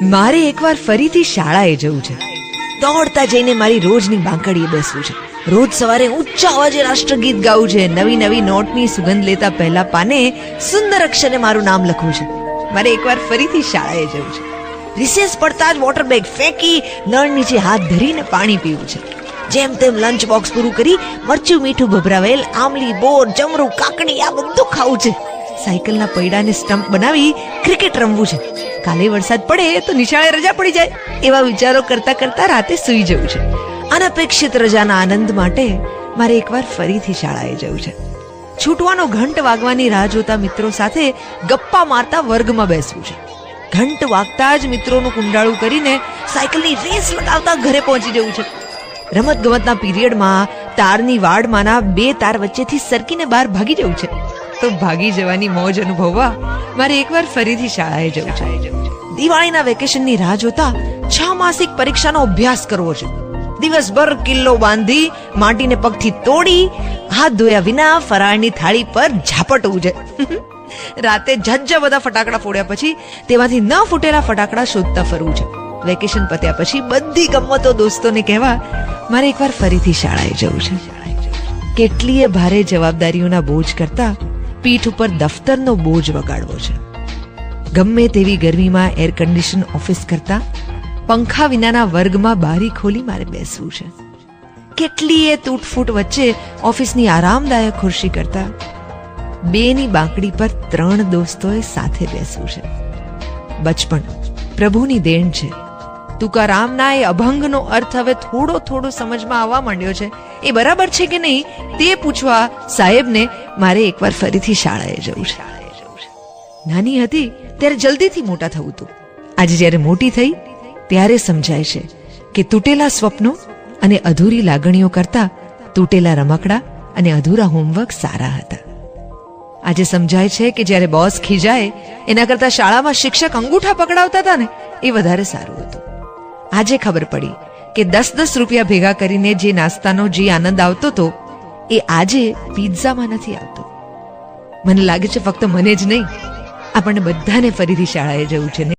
મારે એકવાર ફરીથી શાળાએ જવું છે. દોડતા જઈને મારી રોજની બાંકડીએ બેસવું છે. રોજ સવારે ઊંચા અવાજે રાષ્ટ્રગીત ગાવું છે. નવી નવી નોટની સુગંધ લેતા પહેલા પાને સુંદર અક્ષરે મારું નામ લખવું છે. મારે એકવાર ફરીથી શાળાએ જવું છે. રિસેસ પડતા જ વોટર બેગ ફેંકી નળ નીચે હાથ ધરીને પાણી પીવું છે. જેમ તેમ લંચ બોક્સ પૂરું કરી મરચું મીઠું ભભરાવેલ આમલી બોર જમરૂ કાકડી આ બધું ખાવું છે. સાયકલના પૈડાને સ્ટમ્પ બનાવી ક્રિકેટ રમવું છે. કાલે વરસાદ પડે તો નિશાળે રજા પડી જાય એવા વિચારો કરતા કરતા રાતે સૂઈ જવું છે. અનપેક્ષિત રજાના આનંદ માટે મારે એકવાર ફરીથી શાળાએ જવું છે. છૂટવાનો ઘંટ વાગવાની રાહ જોતા મિત્રો સાથે ગપ્પા મારતા વર્ગમાં બેસવું છે. ઘંટ વાગતા જ મિત્રોનું કુંડાળું કરીને સાયકલની રેસ લગાવતા ઘરે પહોંચી જવું છે. રમત ગમતના પીરિયડમાં તારની વાડમાંના 2 તાર વચ્ચેથી સરકીને બહાર ભાગી જવું છે. તો ભાગી જવાની મોજ અનુભવવા મારે એકવાર ફરીથી શાળાએ જવું છે. દિવાળીના વેકેશનની રાહ જોતા 6 માસિક પરીક્ષાનો અભ્યાસ કરવો છે. દિવસભર કિલ્લો બાંધી માટીને પગથી તોડી હાથ ધોયા વિના ફરાળની થાળી પર ઝાપટવું છે. રાતે જજ્જા બધા ફટાકડા ફોડ્યા પછી તેમાંથી ન ફૂટેલા ફટાકડા શોધતા ફરવું છે. વેકેશન પત્યા પછી બધી ગમ્મતો દોસ્તોને કહેવા મારે એકવાર ફરીથી શાળાએ જવું છે. કેટલીય ભારે જવાબદારીઓના બોજ કરતા પીઠ ઉપર દફતરનો બોજ વગાડવો છે. ગમે તેવી ગરમીમાં એર કન્ડિશન ઓફિસ કરતા પંખા વિનાના વર્ગમાં બારી ખોલી મારે બેસવું છે. કેટલીય તૂટફૂટ વચ્ચે ઓફિસની આરામદાયક ખુરશી કરતા 2ની બાંકડી પર 3 દોસ્તોએ સાથે બેસવું છે. બચપણ પ્રભુની દેણ છે. તુકારામના એ અભંગનો અર્થ હવે થોડો થોડો સમજમાં આવવા માંડ્યો છે. એ બરાબર છે કે નહીં તે પૂછવા સાહેબને મારે એકવાર ફરીથી શાળાએ જવું છે. નાની હતી ત્યારે જલ્દીથી મોટા થવું હતું. આજે જ્યારે મોટી થઈ ત્યારે સમજાય છે કે તૂટેલા સ્વપ્નો અને અધૂરી લાગણીઓ કરતા તૂટેલા રમકડા અને અધૂરા હોમવર્ક સારા હતા. આજે સમજાય છે કે જ્યારે બોસ ખીજાય એના કરતા શાળામાં શિક્ષક અંગૂઠા પકડાવતા હતા ને એ વધારે સારું હતું. આજે ખબર પડી કે 10-10 રૂપિયા ભેગા કરીને જે નાસ્તાનો જે આનંદ આવતો હતો એ આજે પિઝામાં નથી આવતો. મને લાગે છે ફક્ત મને જ નહીં, આપણને બધાને ફરીથી શાળાએ જવું છે.